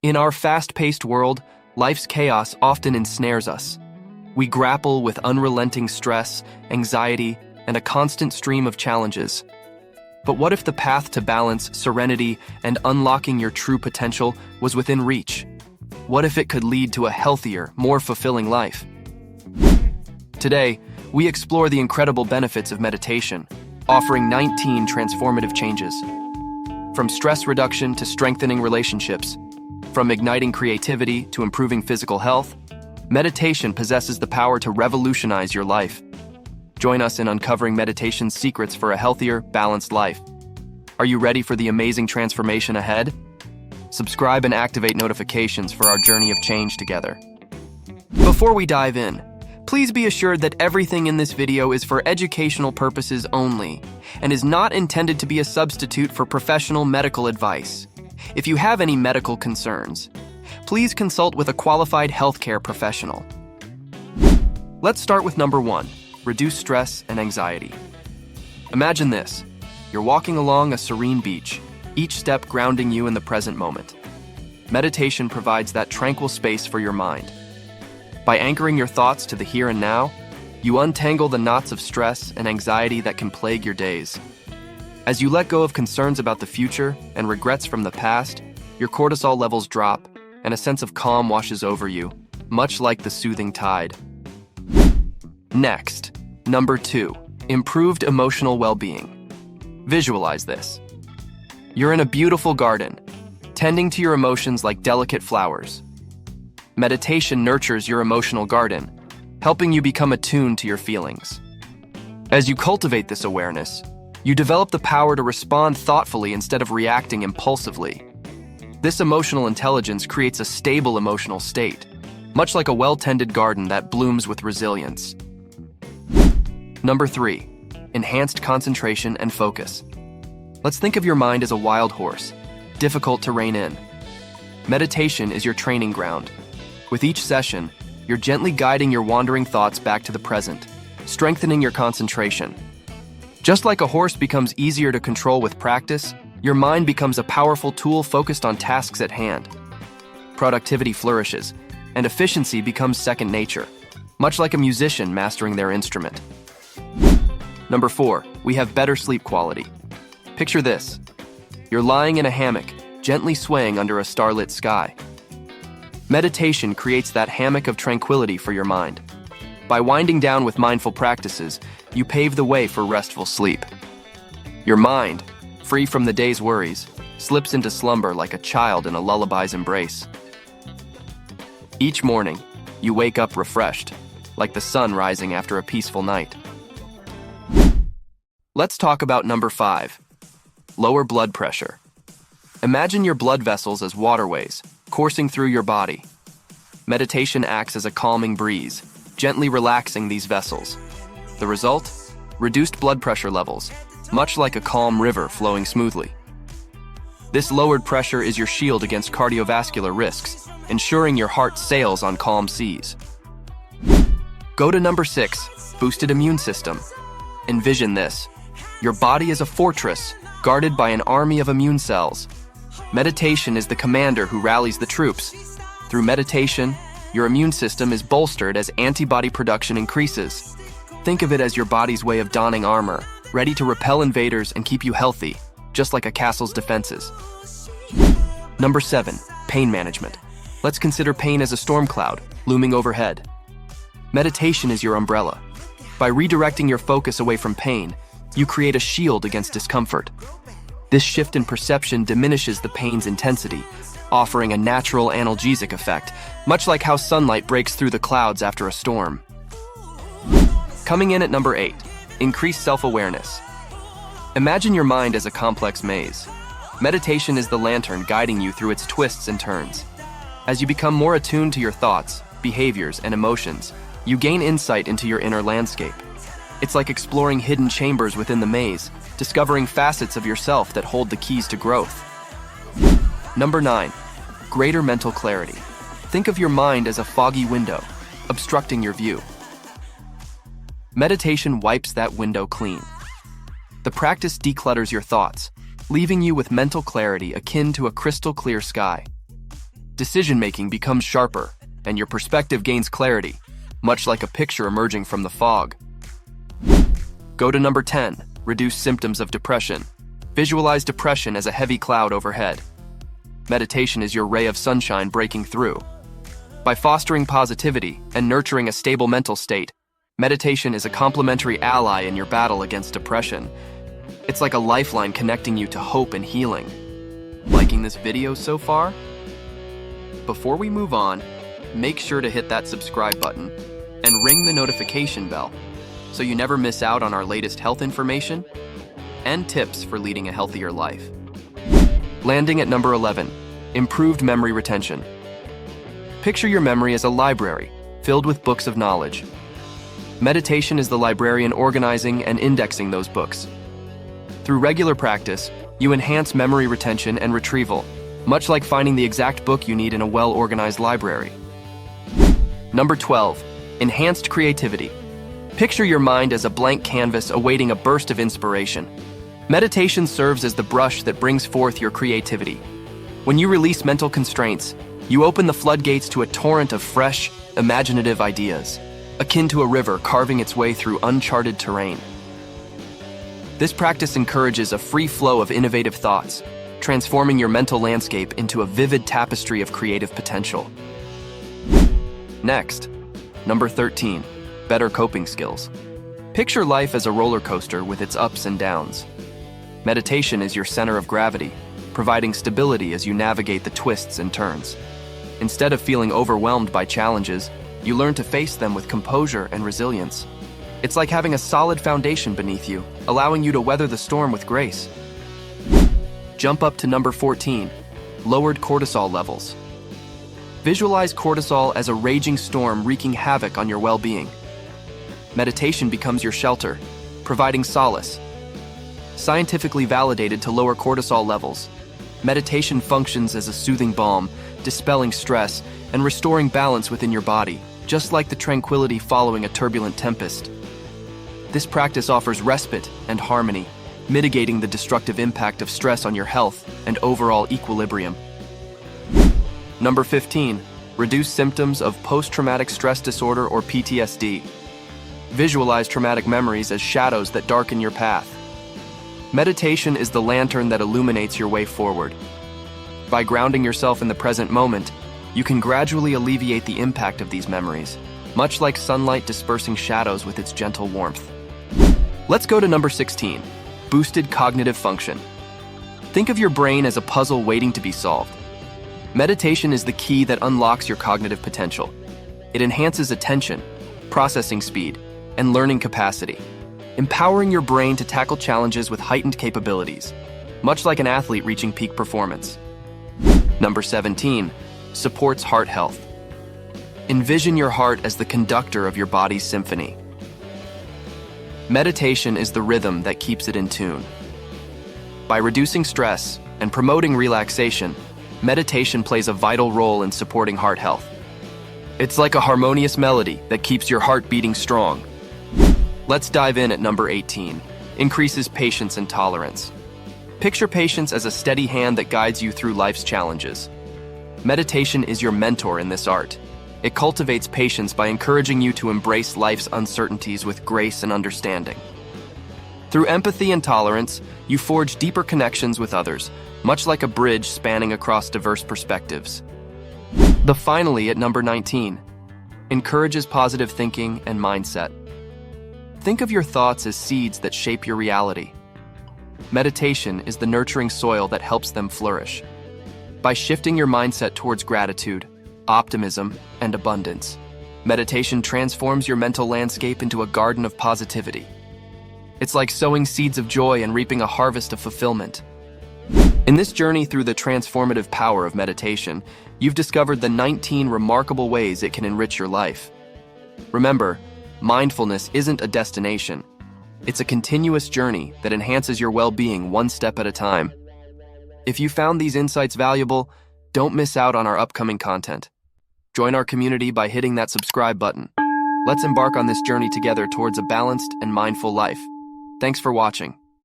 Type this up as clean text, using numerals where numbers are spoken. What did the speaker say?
In our fast-paced world, life's chaos often ensnares us. We grapple with unrelenting stress, anxiety, and a constant stream of challenges. But what if the path to balance, serenity, and unlocking your true potential was within reach? What if it could lead to a healthier, more fulfilling life? Today, we explore the incredible benefits of meditation, offering 19 transformative changes. From stress reduction to strengthening relationships, from igniting creativity to improving physical health, meditation possesses the power to revolutionize your life. Join us in uncovering meditation's secrets for a healthier, balanced life. Are you ready for the amazing transformation ahead? Subscribe and activate notifications for our journey of change together. Before we dive in, please be assured that everything in this video is for educational purposes only and is not intended to be a substitute for professional medical advice. If you have any medical concerns, please consult with a qualified healthcare professional. Let's start with number 1, reduce stress and anxiety. Imagine this. You're walking along a serene beach, each step grounding you in the present moment. Meditation provides that tranquil space for your mind. By anchoring your thoughts to the here and now, you untangle the knots of stress and anxiety that can plague your days. As you let go of concerns about the future and regrets from the past, your cortisol levels drop and a sense of calm washes over you, much like the soothing tide. Next, number 2, improved emotional well-being. Visualize this. You're in a beautiful garden, tending to your emotions like delicate flowers. Meditation nurtures your emotional garden, helping you become attuned to your feelings. As you cultivate this awareness, you develop the power to respond thoughtfully instead of reacting impulsively. This emotional intelligence creates a stable emotional state, much like a well-tended garden that blooms with resilience. Number 3, enhanced concentration and focus. Let's think of your mind as a wild horse, difficult to rein in. Meditation is your training ground. With each session, you're gently guiding your wandering thoughts back to the present, strengthening your concentration. Just like a horse becomes easier to control with practice, your mind becomes a powerful tool focused on tasks at hand. Productivity flourishes, and efficiency becomes second nature, much like a musician mastering their instrument. Number 4, we have better sleep quality. Picture this. You're lying in a hammock, gently swaying under a starlit sky. Meditation creates that hammock of tranquility for your mind. By winding down with mindful practices, you pave the way for restful sleep. Your mind, free from the day's worries, slips into slumber like a child in a lullaby's embrace. Each morning, you wake up refreshed, like the sun rising after a peaceful night. Let's talk about number 5, lower blood pressure. Imagine your blood vessels as waterways, coursing through your body. Meditation acts as a calming breeze, gently relaxing these vessels. The result? Reduced blood pressure levels, much like a calm river flowing smoothly. This lowered pressure is your shield against cardiovascular risks, ensuring your heart sails on calm seas. Go to number 6, boosted immune system. Envision this. Your body is a fortress, guarded by an army of immune cells. Meditation is the commander who rallies the troops. Through meditation, your immune system is bolstered as antibody production increases. Think of it as your body's way of donning armor, ready to repel invaders and keep you healthy, just like a castle's defenses. Number 7, pain management. Let's consider pain as a storm cloud, looming overhead. Meditation is your umbrella. By redirecting your focus away from pain, you create a shield against discomfort. This shift in perception diminishes the pain's intensity, offering a natural analgesic effect, much like how sunlight breaks through the clouds after a storm. Coming in at number 8, increase self-awareness. Imagine your mind as a complex maze. Meditation is the lantern guiding you through its twists and turns. As you become more attuned to your thoughts, behaviors, and emotions, you gain insight into your inner landscape. It's like exploring hidden chambers within the maze, discovering facets of yourself that hold the keys to growth. Number 9, greater mental clarity. Think of your mind as a foggy window, obstructing your view. Meditation wipes that window clean. The practice declutters your thoughts, leaving you with mental clarity akin to a crystal clear sky. Decision-making becomes sharper, and your perspective gains clarity, much like a picture emerging from the fog. Go to number 10, reduce symptoms of depression. Visualize depression as a heavy cloud overhead. Meditation is your ray of sunshine breaking through. By fostering positivity and nurturing a stable mental state, meditation is a complementary ally in your battle against depression. It's like a lifeline connecting you to hope and healing. Liking this video so far? Before we move on, make sure to hit that subscribe button and ring the notification bell so you never miss out on our latest health information and tips for leading a healthier life. Landing at number 11, improved memory retention. Picture your memory as a library filled with books of knowledge. Meditation is the librarian organizing and indexing those books. Through regular practice, you enhance memory retention and retrieval, much like finding the exact book you need in a well-organized library. Number 12, enhanced creativity. Picture your mind as a blank canvas awaiting a burst of inspiration. Meditation serves as the brush that brings forth your creativity. When you release mental constraints, you open the floodgates to a torrent of fresh, imaginative ideas, akin to a river carving its way through uncharted terrain. This practice encourages a free flow of innovative thoughts, transforming your mental landscape into a vivid tapestry of creative potential. Next, number 13, better coping skills. Picture life as a roller coaster with its ups and downs. Meditation is your center of gravity, providing stability as you navigate the twists and turns. Instead of feeling overwhelmed by challenges, you learn to face them with composure and resilience. It's like having a solid foundation beneath you, allowing you to weather the storm with grace. Jump up to number 14, lowered cortisol levels. Visualize cortisol as a raging storm wreaking havoc on your well-being. Meditation becomes your shelter, providing solace. Scientifically validated to lower cortisol levels, meditation functions as a soothing balm, dispelling stress and restoring balance within your body, just like the tranquility following a turbulent tempest. This practice offers respite and harmony, mitigating the destructive impact of stress on your health and overall equilibrium. Number 15, reduce symptoms of post-traumatic stress disorder or PTSD. Visualize traumatic memories as shadows that darken your path. Meditation is the lantern that illuminates your way forward. By grounding yourself in the present moment, you can gradually alleviate the impact of these memories, much like sunlight dispersing shadows with its gentle warmth. Let's go to number 16, boosted cognitive function. Think of your brain as a puzzle waiting to be solved. Meditation is the key that unlocks your cognitive potential. It enhances attention, processing speed, and learning capacity, empowering your brain to tackle challenges with heightened capabilities, much like an athlete reaching peak performance. Number 17, supports heart health. Envision your heart as the conductor of your body's symphony. Meditation is the rhythm that keeps it in tune. By reducing stress and promoting relaxation, meditation plays a vital role in supporting heart health. It's like a harmonious melody that keeps your heart beating strong. Let's dive in at number 18, increases patience and tolerance. Picture patience as a steady hand that guides you through life's challenges. Meditation is your mentor in this art. It cultivates patience by encouraging you to embrace life's uncertainties with grace and understanding. Through empathy and tolerance, you forge deeper connections with others, much like a bridge spanning across diverse perspectives. Finally, at number 19, encourages positive thinking and mindset. Think of your thoughts as seeds that shape your reality. Meditation is the nurturing soil that helps them flourish. By shifting your mindset towards gratitude, optimism, and abundance, meditation transforms your mental landscape into a garden of positivity. It's like sowing seeds of joy and reaping a harvest of fulfillment. In this journey through the transformative power of meditation, you've discovered the 19 remarkable ways it can enrich your life. Remember, mindfulness isn't a destination. It's a continuous journey that enhances your well-being one step at a time. If you found these insights valuable, don't miss out on our upcoming content. Join our community by hitting that subscribe button. Let's embark on this journey together towards a balanced and mindful life. Thanks for watching.